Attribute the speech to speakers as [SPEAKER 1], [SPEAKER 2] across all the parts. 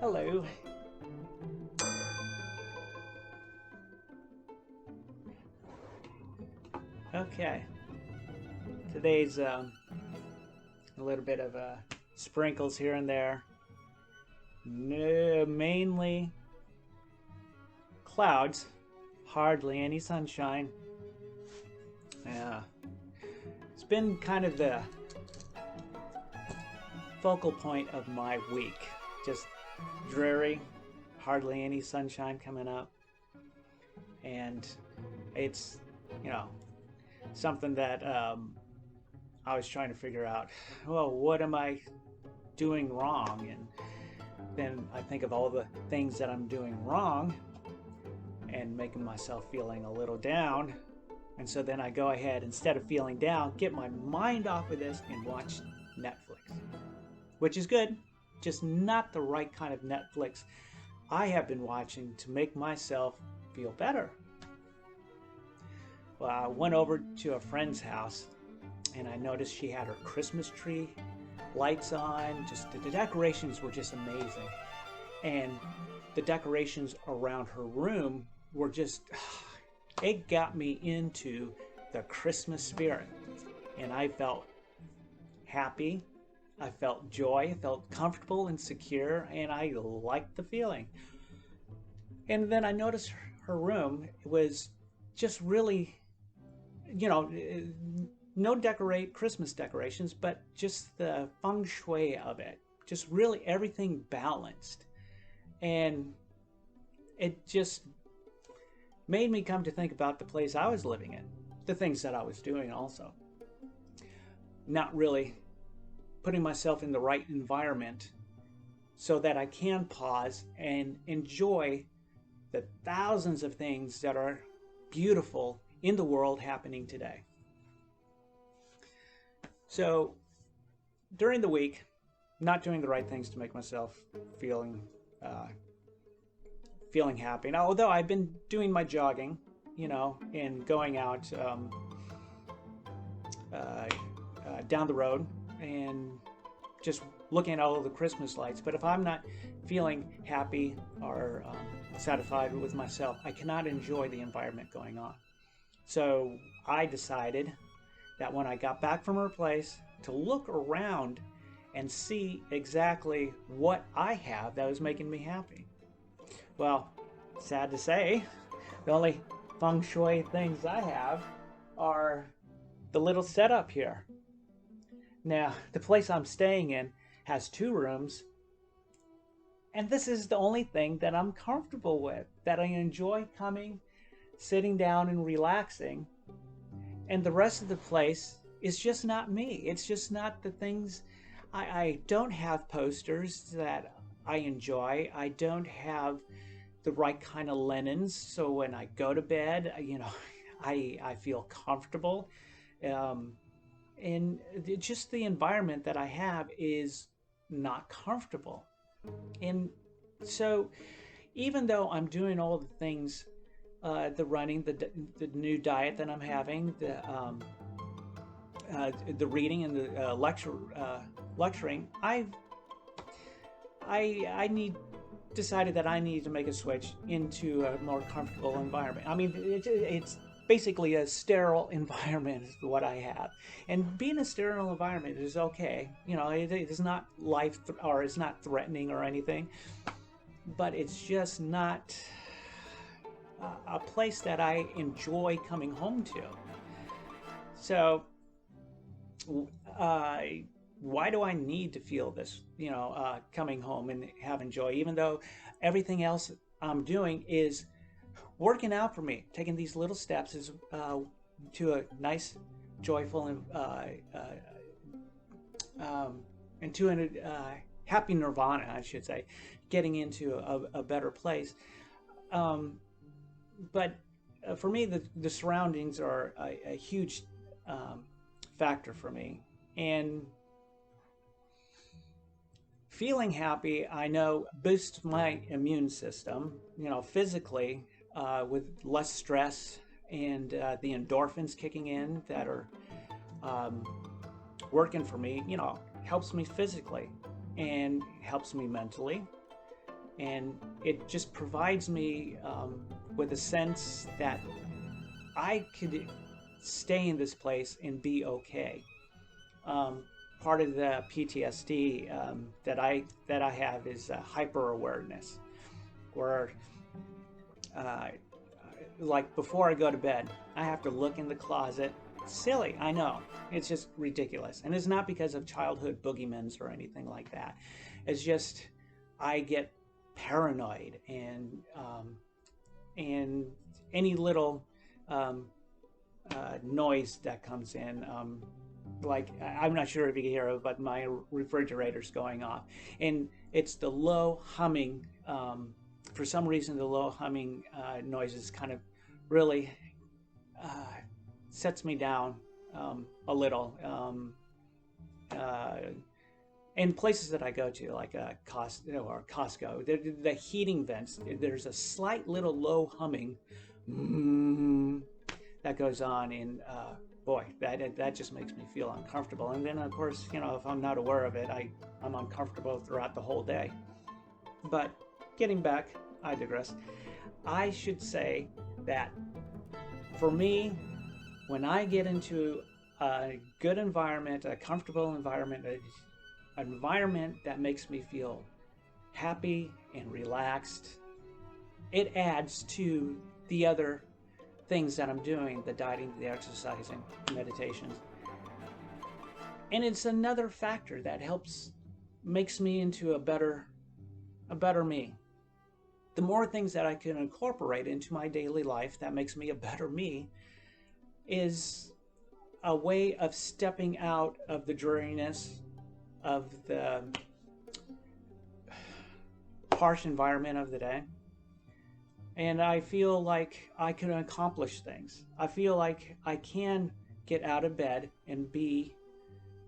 [SPEAKER 1] Hello. Okay. Today's a little bit of sprinkles here and there. No, mainly clouds. Hardly any sunshine. Yeah. It's been kind of the focal point of my week. Just dreary. Hardly any sunshine coming up. And it's, you know, something that I was trying to figure out. Well, what am I doing wrong? And then I think of all the things that I'm doing wrong and making myself feeling a little down. And so then I go ahead, instead of feeling down, get my mind off of this and watch Netflix, which is good, just not the right kind of Netflix I have been watching to make myself feel better. Well, I went over to a friend's house and I noticed she had her Christmas tree lights on. Just the decorations were just amazing. And the decorations around her room were just, it got me into the Christmas spirit. And I felt happy. I felt joy. I felt comfortable and secure. And I liked the feeling. And then I noticed her room was just really, no Christmas decorations, but just the feng shui of it. Just really everything balanced. And it just made me come to think about the place I was living in, the things that I was doing also. Not really putting myself in the right environment so that I can pause and enjoy the thousands of things that are beautiful in the world happening today. So during the week, not doing the right things to make myself feeling happy. Now, although I've been doing my jogging, and going out down the road and just looking at all of the Christmas lights. But if I'm not feeling happy or satisfied with myself, I cannot enjoy the environment going on. So I decided that when I got back from her place to look around and see exactly what I have that was making me happy. Well, sad to say, the only feng shui things I have are the little setup here. Now, the place I'm staying in has 2 rooms, and this is the only thing that I'm comfortable with, that I enjoy coming, sitting down and relaxing. And the rest of the place is just not me. It's just not the things. I don't have posters that I enjoy. I don't have the right kind of linens. So when I go to bed, I feel comfortable. And just the environment that I have is not comfortable. And so even though I'm doing all the things, the running, the new diet that I'm having, the reading and the lecturing, I decided that I need to make a switch into a more comfortable environment. I mean, it's basically a sterile environment is what I have, and being a sterile environment is okay. It is not or it's not threatening or anything, but it's just not a place that I enjoy coming home to. So why do I need to feel this, coming home and having joy, even though everything else I'm doing is working out for me, taking these little steps is to a nice, joyful, and to a happy nirvana, I should say, getting into a better place. But for me, the surroundings are a huge factor for me. And feeling happy, I know, boosts my immune system, physically, with less stress and the endorphins kicking in that are working for me, helps me physically and helps me mentally. and it just provides me with a sense that I could stay in this place and be okay. Part of the PTSD that I have is hyper awareness, where uh, like before I go to bed, I have to look in the closet. Silly, I know. It's just ridiculous, and it's not because of childhood boogeymans or anything like that. It's just I get paranoid, and any little um, noise that comes in. Like I'm not sure if you can hear it, but my refrigerator's going off, and it's the low humming. For some reason, the low humming noises kind of really uh, sets me down a little. Uh, in places that I go to, like Costco or Costco, the heating vents, there's a slight little low humming that goes on, and boy, that just makes me feel uncomfortable. And then, of course, if I'm not aware of it, I'm uncomfortable throughout the whole day. But getting back, I digress. I should say that for me, when I get into a good environment, a comfortable environment, an environment that makes me feel happy and relaxed, it adds to the other things that I'm doing, the dieting, the exercising, meditations. And it's another factor that makes me into a better me. The more things that I can incorporate into my daily life that makes me a better me is a way of stepping out of the dreariness of the harsh environment of the day. And I feel like I can accomplish things. I feel like I can get out of bed and be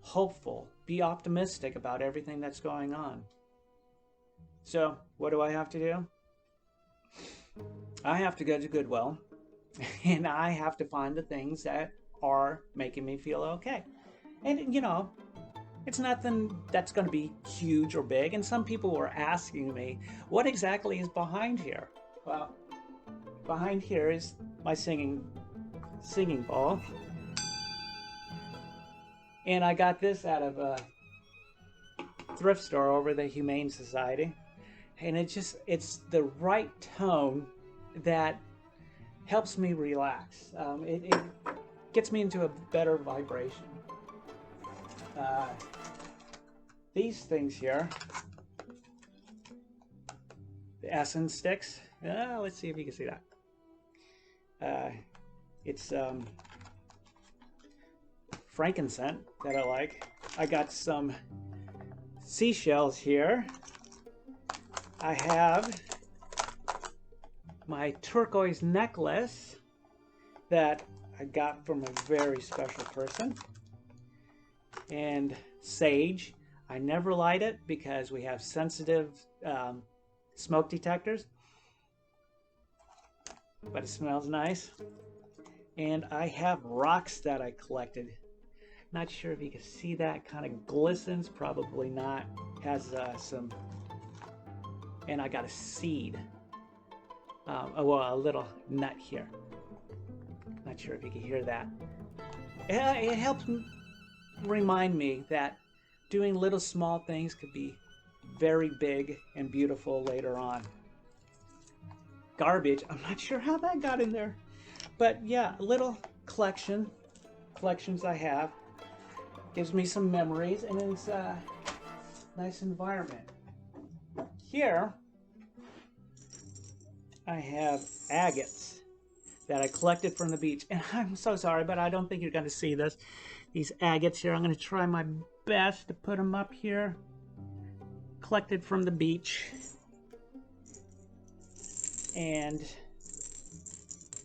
[SPEAKER 1] hopeful, be optimistic about everything that's going on. So, what do I have to do? I have to go to Goodwill, and I have to find the things that are making me feel okay. And, it's nothing that's going to be huge or big. And some people were asking me, what exactly is behind here? Well, behind here is my singing bowl. And I got this out of a thrift store over the Humane Society. And it's the right tone that helps me relax. It gets me into a better vibration. These things here, the Essence sticks. Let's see if you can see that. It's frankincense that I like. I got some seashells here. I have my turquoise necklace that I got from a very special person. And sage. I never light it because we have sensitive smoke detectors. But it smells nice. And I have rocks that I collected. Not sure if you can see that. Kind of glistens. Probably not. Has some... And I got a seed. A little nut here. Not sure if you can hear that. It helps remind me that doing little small things could be very big and beautiful later on. Garbage. I'm not sure how that got in there. But yeah, a little collections I have. Gives me some memories, and it's a nice environment. Here, I have agates that I collected from the beach. And I'm so sorry, but I don't think you're going to see this. These agates here, I'm going to try my best to put them up here. Collected from the beach. And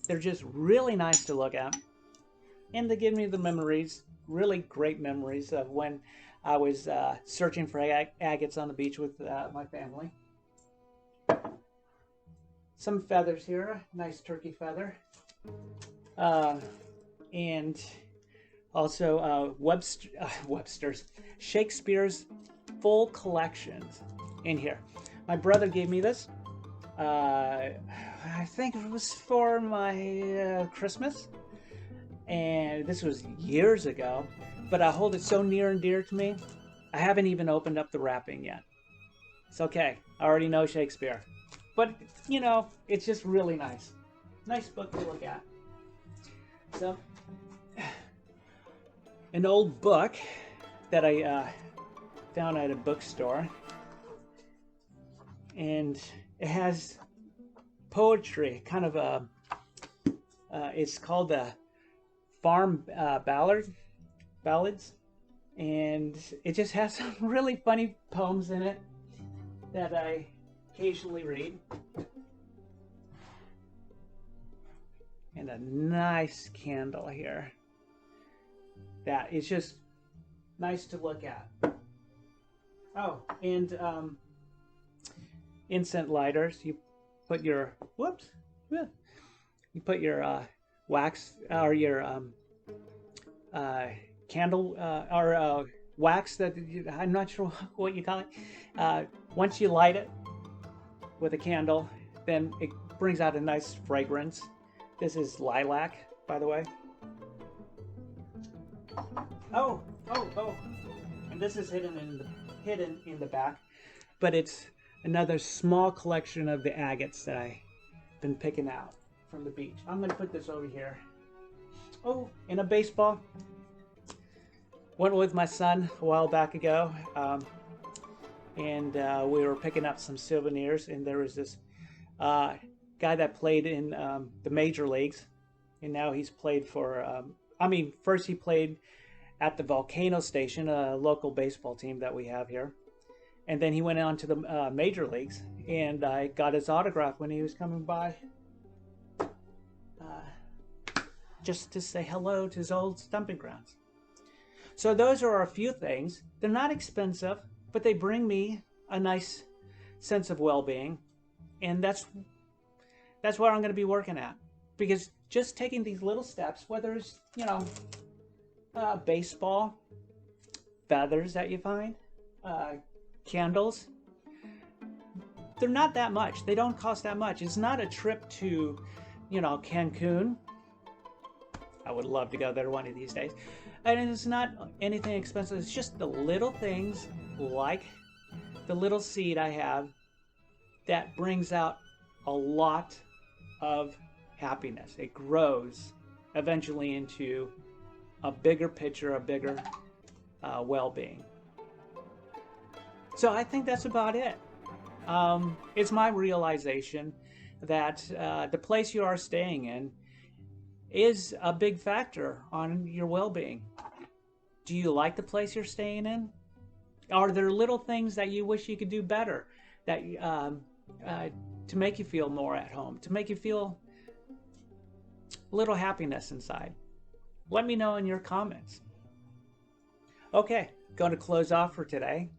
[SPEAKER 1] they're just really nice to look at. And they give me the memories, really great memories of when I was searching for agates on the beach with my family. Some feathers here, nice turkey feather. And also Webster's, Shakespeare's full collections in here. My brother gave me this. I think it was for my Christmas, and this was years ago, but I hold it so near and dear to me. I haven't even opened up the wrapping yet. It's okay. I already know Shakespeare. But, it's just really nice. Nice book to look at. So, an old book that I found at a bookstore. And it has poetry, kind of it's called the Farm Ballads. And it just has some really funny poems in it that I occasionally read. And a nice candle here that is just nice to look at. Oh, and incense lighters. You put your wax or your candle or wax that I'm not sure what you call it. Once you light it with a candle, then it brings out a nice fragrance. This is lilac, by the way. Oh! And this is hidden in the back, but it's another small collection of the agates that I've been picking out from the beach. I'm going to put this over here. Oh, and a baseball. Went with my son a while back ago, and we were picking up some souvenirs, and there was this guy that played in the major leagues, and now he's played for, first he played at the Volcano Station, a local baseball team that we have here. And then he went on to the major leagues, and I got his autograph when he was coming by, just to say hello to his old stomping grounds. So those are a few things. They're not expensive, but they bring me a nice sense of well-being, and that's what I'm going to be working at. Because just taking these little steps, whether it's baseball, feathers that you find, candles, they're not that much. They don't cost that much. It's not a trip to, Cancun. I would love to go there one of these days. And it's not anything expensive. It's just the little things, like the little seed I have, that brings out a lot of happiness. It grows eventually into a bigger picture, a bigger well-being. So I think that's about it. It's my realization that the place you are staying in is a big factor on your well-being. Do you like the place you're staying in? Are there little things that you wish you could do better that to make you feel more at home, to make you feel a little happiness inside? Let me know in your comments. Okay, going to close off for today.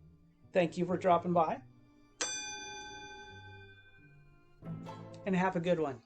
[SPEAKER 1] Thank you for dropping by. And have a good one.